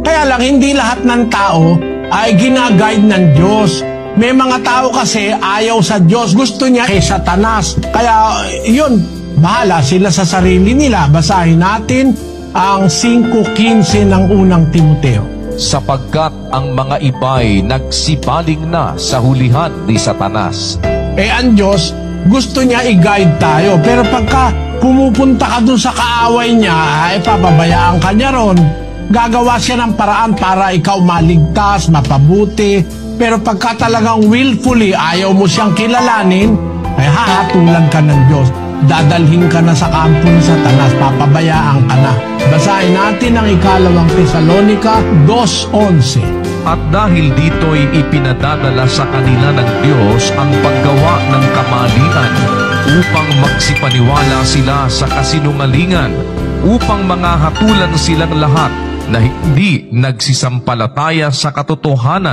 Kaya lang, hindi lahat ng tao ay ginaguide ng Diyos. May mga tao kasi ayaw sa Diyos, gusto niya kay Satanas. Kaya yun, bahala sila sa sarili nila. Basahin natin ang 5:15 ng unang Timoteo. Sapagkat ang mga iba'y nagsipaling na sa hulihan ni Satanas. Ang Diyos, gusto niya i-guide tayo. Pero pagka pumupunta ka dun sa kaaway niya, ay papabayaan ka niya ron. Gagawa siya ng paraan para ikaw maligtas, mapabuti. Pero pagka talagang willfully ayaw mo siyang kilalanin, ay hahatulan ka ng Diyos. Dadalhin ka na sa kampo ni Satanas, papabayaan ka na. Basahin natin ang 2 Tesalonica 2:11. At dahil dito'y ipinadadala sa kanila ng Diyos ang paggawa ng kamalian upang magsipaniwala sila sa kasinungalingan, upang mga hatulan silang lahat na hindi nagsisampalataya sa katotohanan